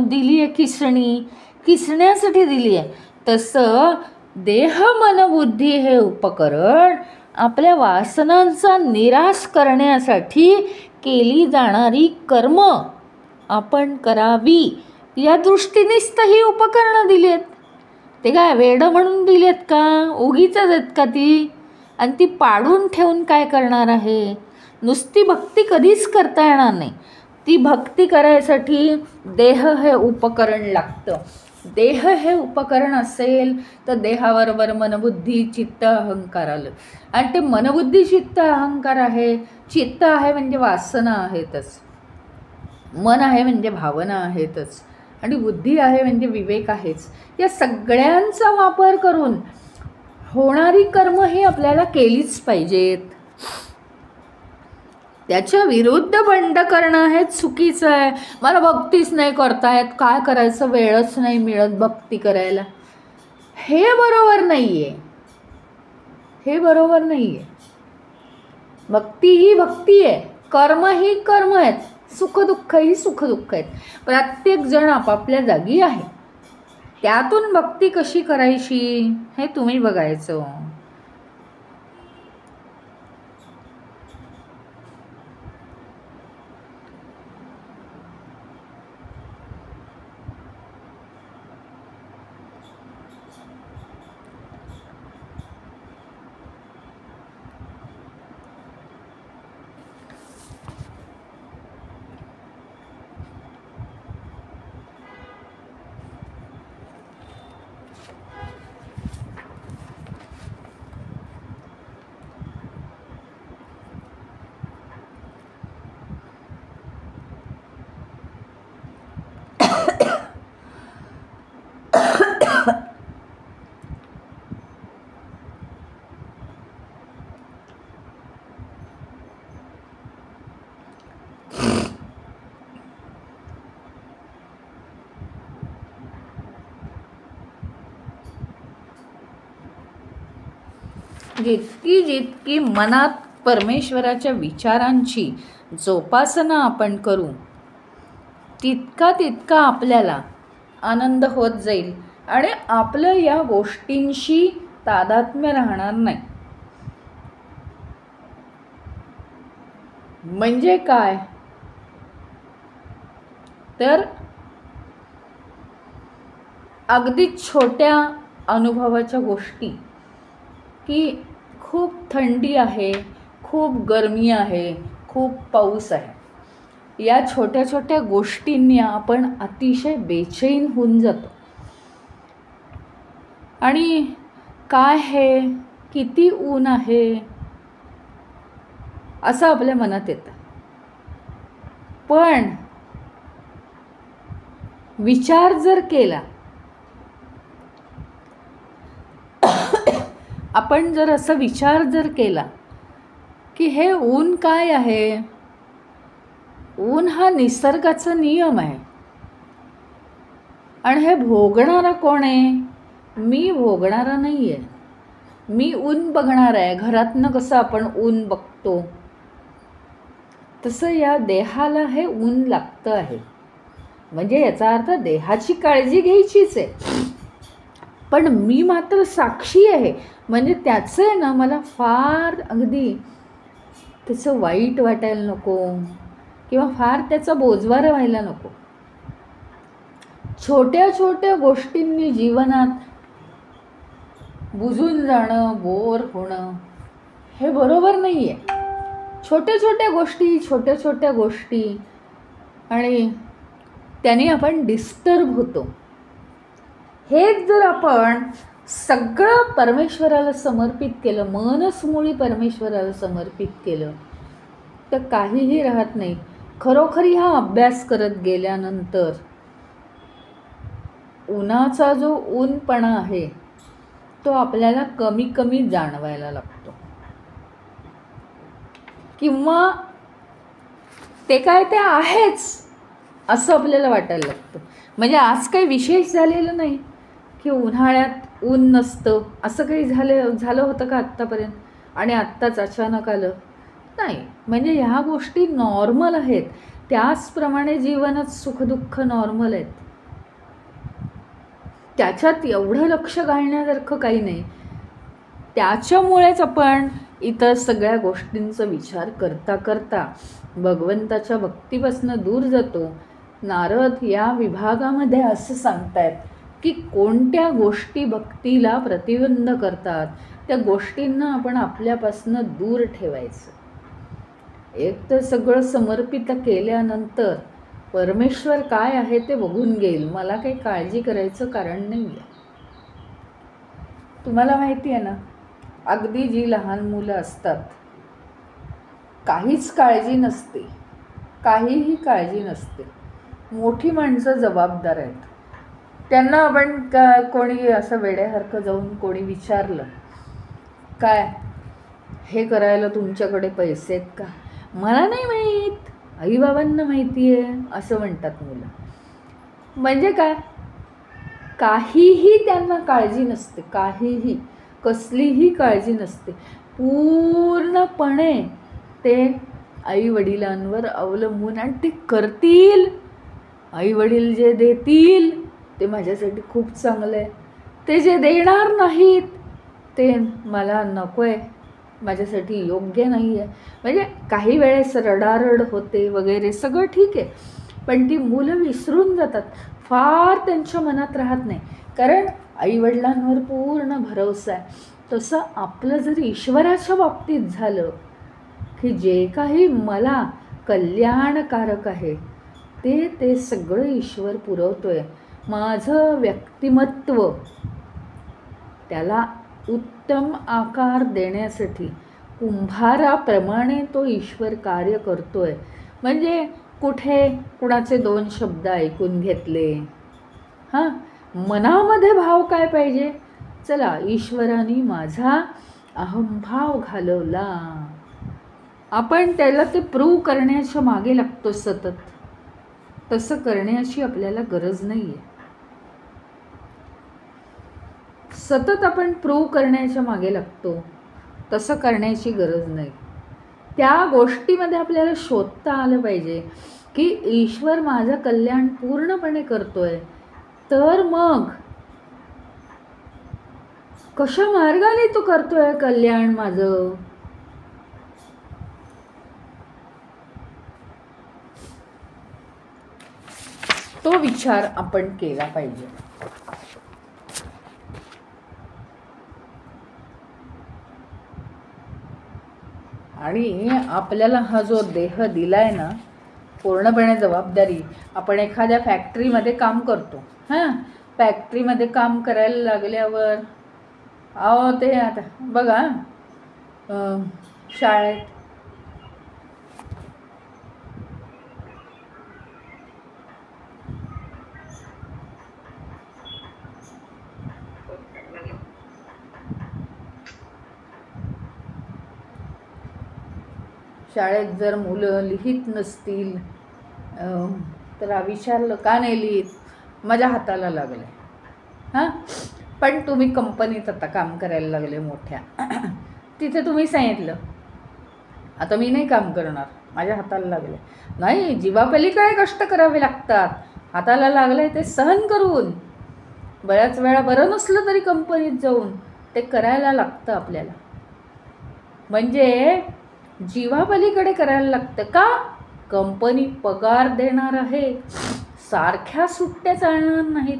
दिली आहे खिसणी? किसण्यासाठी दिली आहे. तसं देह मन बुद्धी हे उपकरण आपल्या वासनांचा निराश करण्यासाठी केली जाणारी कर्म आपण करावी या दृष्टीनेच तर ही उपकरणं दिली आहेत. ते काय वेडं म्हणून दिली आहेत का? उगीचच आहेत का ती? आणि ती पाडून ठेवून काय करणार आहे? नुसती भक्ती कधीच करता येणार नाही. ती भक्ती करायसाठी देह हे उपकरण लागतं. देह हे उपकरण असेल तर देहाबरोबर मनबुद्धी चित्त अहंकार आलं. आणि ते मनबुद्धी चित्त अहंकार आहे. चित्त आहे म्हणजे वासना आहेतच, मन आहे म्हणजे भावना आहेतच, आणि बुद्धी आहे म्हणजे विवेक आहेच. या सगळ्यांचा वापर करून होणारी कर्म ही आपल्याला केलीच पाहिजेत. त्याच्या विरुद्ध बंड करणं हे चुकीचं आहे. मला भक्तीच नाही करता येत, काय करायचं, वेळच नाही मिळत भक्ती करायला, हे बरोबर नाही आहे. हे बरोबर नाही आहे. भक्ती ही भक्ती आहे, कर्म ही कर्म आहेत, सुखदुःख ही सुखदुःख आहेत. प्रत्येकजण आपापल्या जागी आहे. त्यातून भक्ती कशी करायची हे तुम्ही बघायचं. जितकी जितकी मनात परमेश्वराच्या विचारांची जोपासना आपण करू तितका तितका आपल्याला आनंद होत जाईल आणि आपलं या गोष्टींशी तादात्म्य राहणार नाही. म्हणजे काय तर अगदी छोट्या अनुभवाच्या गोष्टी की खूप थंडी आहे, खूप गरमी आहे, खूप पाऊस आहे, या छोट्या छोट्या गोष्टींनी आपण अतिशय बेचैन होऊन जातो. आणि काय हे, किती ऊन आहे असं आपल्या मनात येतं. पण विचार जर केला, आपण जर असा विचार जर केला की हे ऊन काय आहे, ऊन हा निसर्गाचा नियम आहे आणि हे भोगणारा कोण आहे? मी भोगणारा नाही आहे, मी ऊन बघणार आहे. घरातनं कसं आपण ऊन बघतो तसं या देहाला हे ऊन लागतं आहे. म्हणजे याचा अर्थ देहाची काळजी घ्यायचीच आहे, पण मी मात्र साक्षी आहे. म्हणजे त्याचं आहे ना, मला फार अगदी त्याचं वाईट वाटायला नको किंवा फार त्याचा बोजवारा व्हायला नको. छोट्या छोट्या गोष्टींनी जीवनात बुजून जाणं, बोर होणं हे बरोबर नाही आहे. छोट्या छोट्या गोष्टी आणि त्याने आपण डिस्टर्ब होतो. हेच जर आपण सगळं परमेश्वराला समर्पित केलं, मनच मुळी परमेश्वराला समर्पित केलं तर काहीही राहत नाही. खरोखरी हा अभ्यास करत गेल्यानंतर उन्हाचा जो ऊनपणा आहे तो आपल्याला कमी कमी जाणवायला लागतो. किंवा ते काय ते आहेच असं आपल्याला वाटायला लागतं. म्हणजे आज काही विशेष झालेलं नाही की उन्हाळ्यात ऊन नसतं असं काही झालं होतं का आत्तापर्यंत, आणि आत्ताच अचानक आलं नाही. म्हणजे ह्या गोष्टी नॉर्मल आहेत. त्याचप्रमाणे जीवनात सुखदुःख नॉर्मल आहेत. त्याच्यात एवढं लक्ष घालण्यासारखं काही नाही. त्याच्यामुळेच आपण इतर सगळ्या गोष्टींचा विचार करता करता भगवंताच्या भक्तीपासून दूर जातो. नारद या विभागामध्ये असं सांगतायत की कोणत्या गोष्टी भक्तीला प्रतिबंध करतात, त्या गोष्टींना आपण आपल्यापासून दूर ठेवायचं. एक तर सगळं समर्पित केल्यानंतर परमेश्वर काय आहे ते बघून घेईल, मला काही काळजी करायचं कारण नाही आहे. तुम्हाला माहिती आहे ना, अगदी जी लहान मुलं असतात, काहीच काळजी नसते, काहीही काळजी नसते. मोठी माणसं जबाबदार आहेत. त्यांना आपण कोणी असं वेड्यासारखं जाऊन कोणी विचारलं, काय हे करायला तुमच्याकडे पैसे आहेत का? मला नाही माहीत, आईबाबांना माहिती आहे, असं म्हणतात मुलं. म्हणजे काय, काहीही त्यांना काळजी नसते, काहीही, कसलीही काळजी नसते. पूर्णपणे ते आईवडिलांवर अवलंबून, आणि ते करतील, आईवडील जे देतील ते माझ्यासाठी खूप चांगलं आहे, ते जे देणार नाहीत ते मला नको आहे, माझ्यासाठी योग्य नाही आहे. म्हणजे काही वेळेस रडारड होते वगैरे, सगळं ठीक आहे, पण ती मुलं विसरून जातात, फार त्यांच्या मनात राहत नाही, कारण आईवडिलांवर पूर्ण भरवसा आहे. तसं आपलं जर ईश्वराच्या बाबतीत झालं की जे काही मला कल्याणकारक आहे ते सगळं ईश्वर पुरवतोय. माझं व्यक्तिमत्व त्याला उत्तम आकार देण्यासाठी कुंभाराप्रमाणे तो ईश्वर कार्य करतोय. म्हणजे कुठे कुणाचे 2 शब्द ऐकून घेतले, हां, मनामध्ये भाव काय पाहिजे, चला ईश्वराने माझा अहंभाव घालवला, आपण त्याला ते प्रूव्ह करण्याच्या मागे लागतो सतत. तसं करण्याची आपल्याला गरज नाही आहे. सतत आपण प्रूव्ह करण्याच्या मागे लागतो, तसं करण्याची गरज नाही. त्या गोष्टीमध्ये आपल्याला शोधता आलं पाहिजे की ईश्वर माझं कल्याण पूर्णपणे करतोय, तर मग कशा मार्गाने तो करतोय कल्याण माझं. तो विचार आपण केला पाहिजे. आणि आपल्याला हा जो देह दिलाय ना, पूर्णपणे जबाबदारी. आपण एखाद्या फॅक्टरीमध्ये काम करतो, हां, फॅक्टरीमध्ये काम करायला लागल्यावर ते आता बघा शाळेत जर मुलं लिहित नसतील तर विचारलं का नाही लिहित, माझ्या हाताला लागलं. हां, पण तुम्ही कंपनीत आता काम करायला लागले मोठ्या, तिथे तुम्ही सांगितलं आता मी नाही काम करणार, माझ्या हाताला लागलं. नाही, जीवापलीकडे कष्ट करावे लागतात, हाताला लागलं आहे ते सहन करून, बऱ्याच वेळा बरं नसलं तरी कंपनीत जाऊन ते करायला लागतं आपल्याला. म्हणजे जीवापलीकडे करायला लागतं का, कंपनी पगार देणार आहे, सारख्या सुट्ट्या चालणार नाहीत,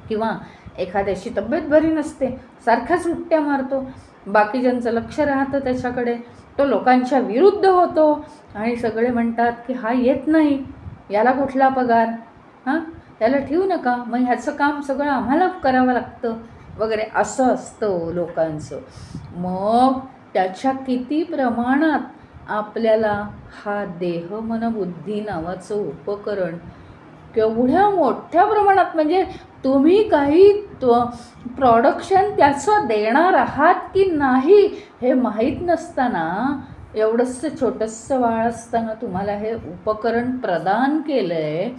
किंवा एखाद्याची तब्येत बरी नसते, सारख्या सुट्ट्या मारतो, बाकीच्यांचं लक्ष राहतं त्याच्याकडे, तो लोकांच्या विरुद्ध होतो आणि सगळे म्हणतात की हा येत नाही, याला कुठला पगार, हां, त्याला ठेवू नका, मग ह्याचं काम सगळं आम्हाला करावं लागतं वगैरे, असं असतं लोकांचं. मग त्याच्या किती प्रमाणात आपल्याला हा देह मन बुद्धी नावाचं उपकरण केवढ्या मोठ्या प्रमाणात, म्हणजे तुम्ही काही प्रोडक्शन त्याचं देणार आहात की नाही हे माहीत नसताना, एवढंसं छोटंसं बाळ असताना तुम्हाला हे उपकरण प्रदान केलं आहे,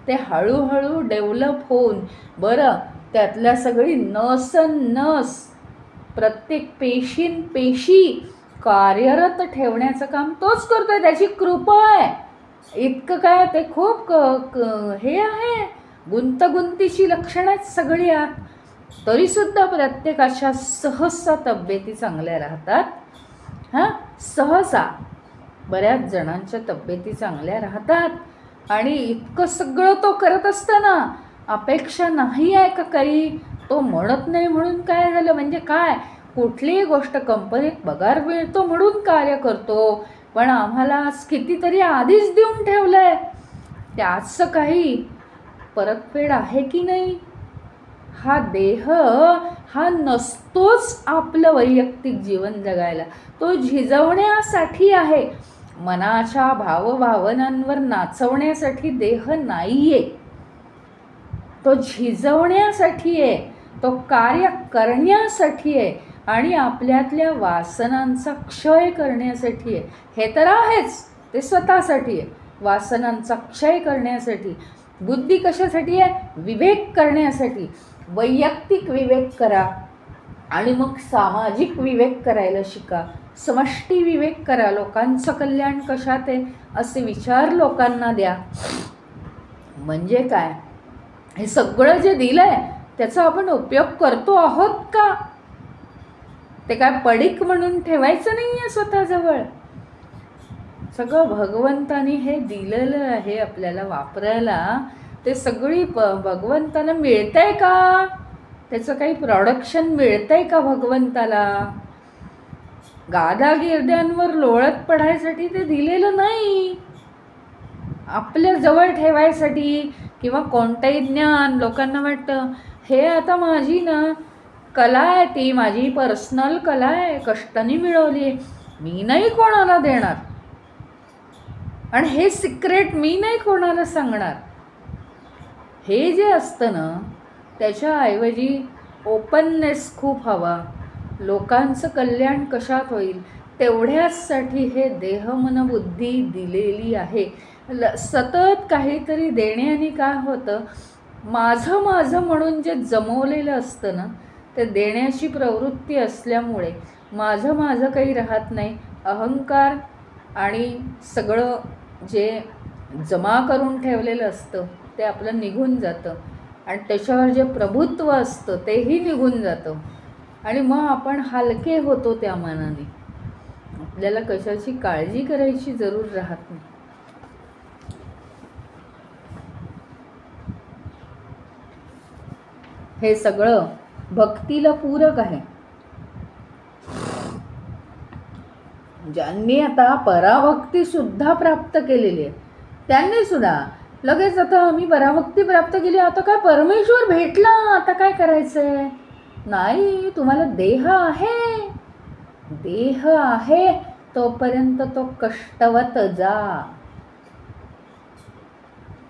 ते हळूहळू डेव्हलप होऊन, बरं त्यातल्या सगळी नस प्रत्येक पेशी कार्यरत ठेवण्याचं काम तोच करतोय, त्याची कृपा आहे. इतकं काय ते खूप हे आहे, गुंतगुंतीची लक्षणंच सगळी आहात, तरीसुद्धा प्रत्येकाच्या सहसा तब्येती चांगल्या राहतात. सहसा बऱ्याच जणांच्या तब्येती चांगल्या राहतात. आणि इतकं सगळं तो करत असताना अपेक्षा नाही आहे का काही, तो म्हणत नाही म्हणून काय झालं, म्हणजे काय, कुठलीही गोष्ट कंपनीत पगार मिळतो म्हणून कार्य करतो, पण आम्हाला कितीतरी आधीच देऊन ठेवलं आहे, त्याचं काही परतफेड आहे की नाही. हा देह हा नसतोच आपलं वैयक्तिक जीवन जगायला, तो झिजवण्यासाठी आहे. मनाच्या भावभावनांवर नाचवण्यासाठी देह नाही आहे, तो झिजवण्यासाठी आहे, तो कार्य करण्यासाठी आहे आणि आपल्यातल्या वासनांचा क्षय करण्यासाठी आहे. हे तर आहेच, ते स्वतःसाठी आहे, वासनांचा क्षय करण्यासाठी. बुद्धी कशासाठी आहे, विवेक करण्यासाठी. वैयक्तिक विवेक करा आणि मग सामाजिक विवेक करायला शिका, समष्टी विवेक करा. लोकांचं कल्याण कशात आहे असे विचार लोकांना द्या. म्हणजे काय, हे सगळं जे दिलं आहे त्याचा आपण उपयोग करतो आहोत का, ते काय पडीक म्हणून ठेवायचं नाही आहे स्वतःजवळ. सगळं भगवंतानी हे दिलेलं आहे आपल्याला वापरायला, ते सगळी भगवंताला मिळतंय का, त्याचं काही प्रोडक्शन मिळतंय का भगवंताला. गादागिर्द्यांवर लोळत पडायसाठी ते दिलेलं नाही, आपल्या जवळ ठेवायसाठी. किंवा कोणतंही ज्ञान, लोकांना वाटतं हे आता माझी ना कला आहे, ती माझी पर्सनल कला आहे, कष्टाने मिळवली आहे, मी नाही कोणाला देणार, आणि हे सिक्रेट मी नाही कोणाला सांगणार. हे जे असतं ना, त्याच्याऐवजी ओपननेस खूप हवा. लोकांचं कल्याण कशात होईल तेवढ्याचसाठी हे देह मन बुद्धी दिलेली आहे. सतत काहीतरी देण्याने काय होतं, माझं माझं म्हणून जे जमवलेलं असतं ना, ते देण्याची प्रवृत्ती असल्यामुळे माझं माझं काही राहत नाही. अहंकार आणि सगळं जे जमा करून ठेवलेलं असतं ते आपलं निघून जातं, आणि त्याच्यावर जे प्रभुत्व असतं तेही निघून जातं, आणि मग आपण हलके होतो. त्या मानाने आपल्याला कशाची काळजी करायची जरूर राहत नाही. हे सगळं भक्तीला पूरक आहे. ज्यांनी आता पराभक्ती सुद्धा प्राप्त केलेली आहे त्यांनी सुद्धा लगेच आता आम्ही पराभक्ती प्राप्त केली, आता काय परमेश्वर भेटला, आता काय करायचंय. नाही, तुम्हाला देह आहे, देह आहे तोपर्यंत तो कष्टवत जा,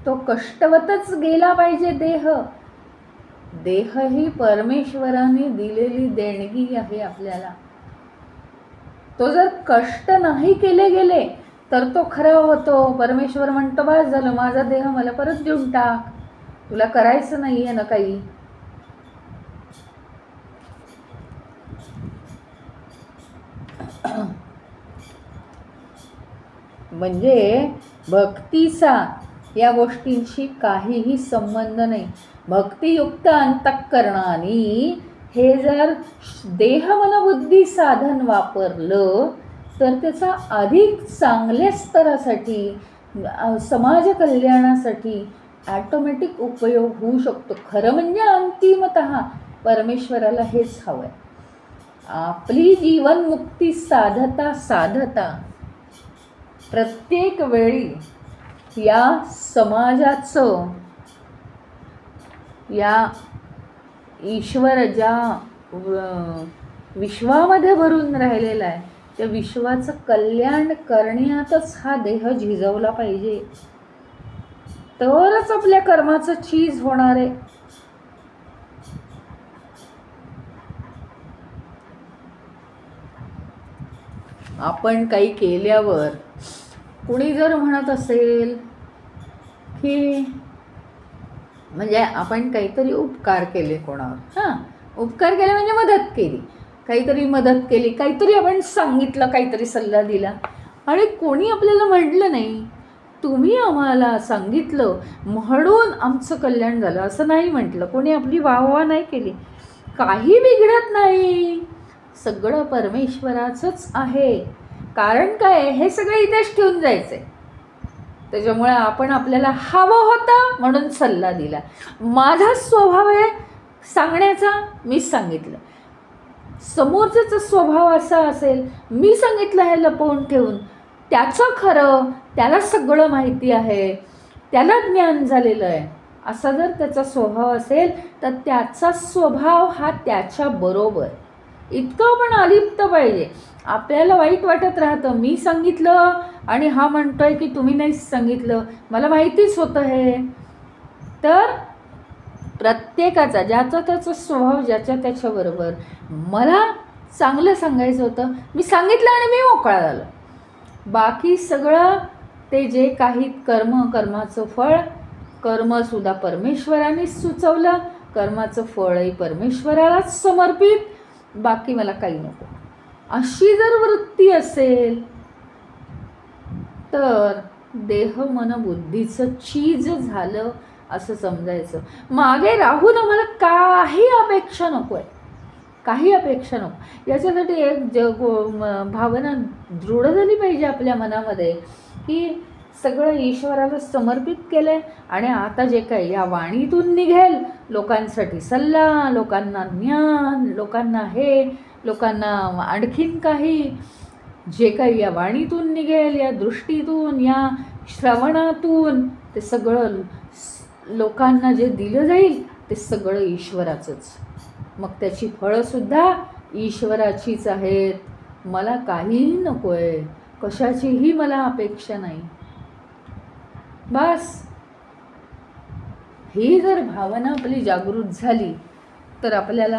तो कष्टवतच गेला पाहिजे. देह ही परमेश्वराने दिलेली देणगी आहे आपल्याला. तो जर कष्ट नाही केले गेले तर तो खरा होतो. परमेश्वर म्हणतो बस झालं, माझा देह मला परत देऊन टाक, तुला करायचं नाही आहे ना काही. म्हणजे भक्तीचा या गोष्टींशी काहीही संबंध नाही. भक्तियुक्त अंतःकरणाने हे जर देहमनबुद्धी साधन वापरलं तर त्याचा अधिक चांगल्या स्तरासाठी, समाज कल्याणासाठी ॲटोमॅटिक उपयोग होऊ शकतो. खरं म्हणजे अंतिमतः परमेश्वराला हेच हवं आहे. आपली जीवनमुक्ती साधता साधता प्रत्येक वेळी या समाजाचं, या ईश्वर ज्या विश्वामध्ये भरून राहिलेला आहे त्या विश्वाचं कल्याण करण्यातच हा देह झिजवला पाहिजे, तरच आपल्या कर्माचं चीज होणार आहे. आपण काही केल्यावर कुणी जर म्हणत असेल की म्हणजे आपण काहीतरी उपकार केले कोणावर, उपकार केले म्हणजे मदत केली, काहीतरी मदत केली, काहीतरी आपण सांगितलं, काहीतरी सल्ला दिला, आणि कोणी आपल्याला म्हटलं नाही तुम्ही आम्हाला सांगितलं म्हणून आमचं कल्याण झालं असं नाही म्हटलं, कोणी आपली वाहवा नाही केली, काही बिघडत नाही, सगळं परमेश्वराचंच आहे. कारण काय, हे सगळं इथेच ठेवून जायचं आहे. त्याच्यामुळे आपण आपल्याला हवं होतं म्हणून सल्ला दिला. माझा स्वभाव आहे सांगण्याचा, मीच सांगितलं. समोरचा स्वभाव असा असेल, मी सांगितलं हे लपवून ठेवून, त्याचं खरं, त्याला सगळं माहिती आहे, त्याला ज्ञान झालेलं आहे, असा जर त्याचा स्वभाव असेल तर त्याचा स्वभाव हा त्याच्याबरोबर. इतकं पण अलिप्त पाहिजे. आपल्याला वाईट वाटत राहतं, मी सांगितलं आणि हा म्हणतोय की तुम्ही नाहीच सांगितलं, मला माहितीच होतं हे. तर प्रत्येकाचा ज्याचा त्याचा स्वभाव ज्याच्या त्याच्याबरोबर. मला चांगलं सांगायचं होतं, मी सांगितलं आणि मी मोकळा झालो. बाकी सगळं ते जे काही कर्माचं फळ, कर्मसुद्धा परमेश्वरानेच सुचवलं, कर्माचं फळही परमेश्वरालाच समर्पित, बाकी मला काही नको, अशी जर वृत्ती असेल तर देह मन बुद्धीचं चीज झालं असं समजायचं. मागे राहून आम्हाला काही अपेक्षा नको आहे, काही अपेक्षा नको. याच्यासाठी एक भावना दृढ झाली पाहिजे आपल्या मनामध्ये की सगळं ईश्वराला समर्पित केलं आहे आणि आता जे काही या वाणीतून निघेल, लोकांसाठी सल्ला, लोकांना ज्ञान, लोकांना हे, लोकांना आणखीन काही, जे काही या वाणीतून निघेल, या दृष्टीतून, या श्रवणातून, ते सगळं लोकांना जे दिलं जाईल ते सगळं ईश्वराचंच. मग त्याची फळंसुद्धा ईश्वराचीच आहेत. मला काहीही नको आहे, कशाचीही मला अपेक्षा नाही. बस ही जर भावना आपली जागृत झाली तर आपल्याला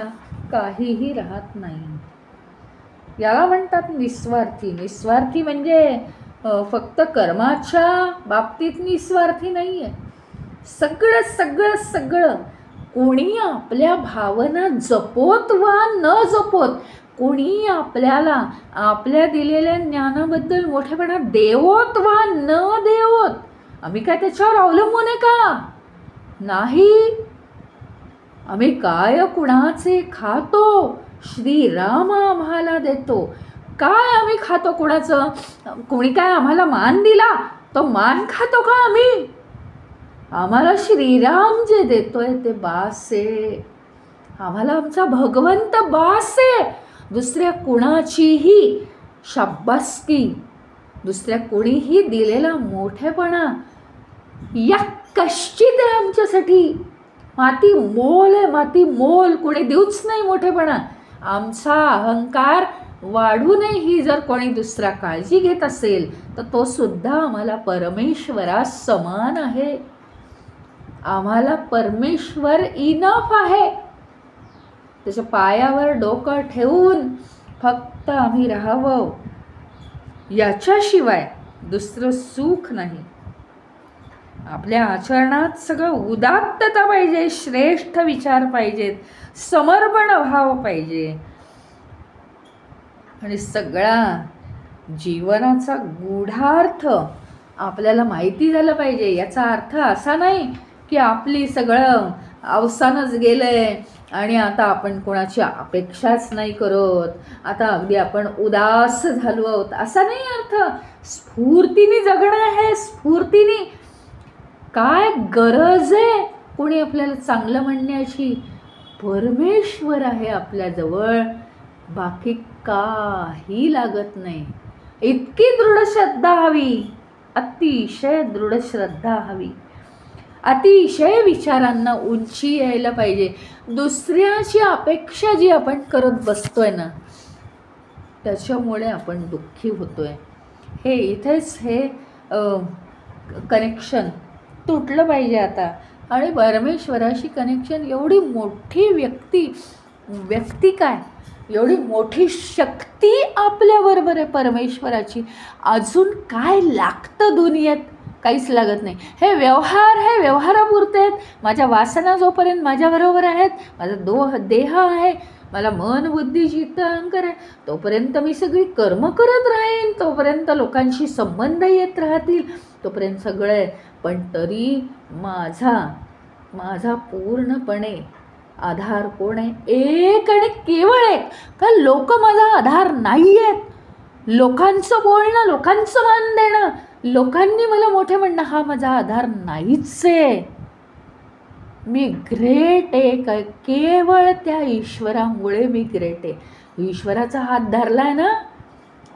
काहीही राहत नाही. याला म्हणतात निस्वार्थी. निस्वार्थी म्हणजे फक्त कर्माच्या बाबतीत निस्वार्थी नाही आहे. सगळं सगळं सगळं, कोणी आपल्या भावना जपोत वा न जपोत, कोणी आपल्याला आपल्या दिलेल्या ज्ञानाबद्दल मोठेपणा देवोत वा न देवोत, आम्ही काय त्याच्यावर अवलंबून आहे का? नाही. आम्ही काय कुणाचे खातो, श्रीराम आम्हाला देतो. काय आम्ही खातो कुणाचं? कोणी काय आम्हाला मान दिला तो मान खातो का आम्ही? आम्हाला श्रीराम जे देतोय ते बास आहे. आम्हाला आमचा भगवंत बास आहे. दुसऱ्या कुणाचीही शाब्बासकी, दुसऱ्या कोणीही दिलेला मोठेपणा या कश्चित आहे आमच्यासाठी. माती मोल आहे, माती मोल. कोणी देऊच नाही मोठेपणा. आमचा अहंकार वाढू नये ही जर कोणी दुसरा काळजी घेत असेल तर तो सुद्धा आम्हाला परमेश्वरास समान आहे. आम्हाला परमेश्वर इनफ आहे. त्याच्या पायावर डोकं ठेवून फक्त आम्ही राहावं, याच्याशिवाय दुसरं सुख नाही. आपल्या आचरणात सगळं उदात्तता पाहिजे, श्रेष्ठ विचार पाहिजेत, समर्पण भाव पाहिजे आणि सगळा जीवनाचा गूढार्थ आपल्याला माहिती झालं पाहिजे. याचा अर्थ असा नाही की आपली सगळं अवसानच गेलंय आणि आता आपण कोणाची अपेक्षाच नाही करत, आता अगदी आपण उदास झालो आहोत, असा नाही अर्थ. स्फूर्तीने जगणं आहे. स्फूर्तीने काय गरज आहे कोणी आपल्याला चांगलं म्हणण्याची? परमेश्वर आहे आपल्याजवळ, बाकी काही लागत नाही. इतकी दृढ श्रद्धा हवी, अतिशय दृढ श्रद्धा हवी. अतिशय विचारांना उंची यायला पाहिजे. दुसऱ्याची अपेक्षा जी आपण करत बसतोय ना, त्याच्यामुळे आपण दुःखी होतोय. हे इथेच हे कनेक्शन तुटलं पाहिजे आता. आणि परमेश्वराशी कनेक्शन, एवढी मोठी व्यक्ती काय, एवढी मोठी शक्ती आपल्याबरोबर आहे परमेश्वराची. अजून काय लागतं दुनियेत? काहीच लागत नाही. हे व्यवहारापुरते आहेत. माझ्या वासना जोपर्यंत माझ्याबरोबर आहेत, माझा देह आहे, मला मन बुद्धी चित्त अहंकार आहे तोपर्यंत मी सगळी कर्म करत राहीन, तोपर्यंत लोकांशी संबंध येत राहतील, तोपर्यंत सगळं आहे. पण तरी माझा पूर्णपणे आधार कोण आहे? एक आणि केवळ एक. का लोक माझा आधार नाही आहेत. लोकांचं बोलणं, लोकांचं मान देणं, लोकांनी मला मोठे म्हणणं हा माझा आधार नाहीच आहे. मी ग्रेट आहे केवळ त्या ईश्वरामुळे मी ग्रेट आहे. ईश्वराचा हात धरलाय ना,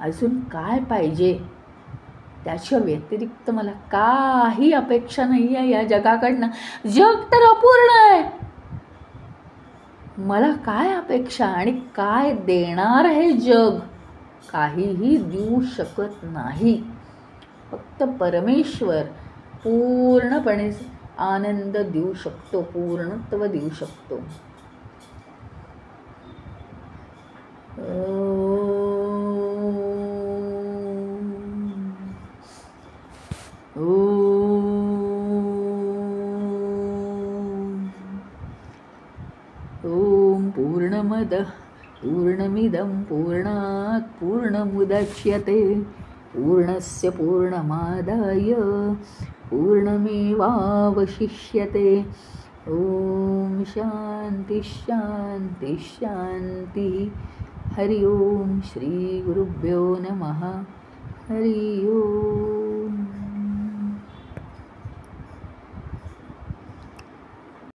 अजून काय पाहिजे? त्याच्या व्यतिरिक्त मला काही अपेक्षा नाही आहे या जगाकडनं. जग तर अपूर्ण आहे, मला काय अपेक्षा? आणि काय देणार हे जग? काहीही देऊ शकत नाही. फक्त परमेश्वर पूर्णपणे आनंद देऊ शकतो, पूर्णत्व देऊ शकतो. ओम पूर्णमदः पूर्णमिदं पूर्णात् पूर्णमुदच्यते पूर्णस्य पूर्णमादाय पूर्णमेवावशिष्यते. ओम शांती शांती शांती. हरि ओम. श्री गुरुभ्यो नमः. हरि ओम.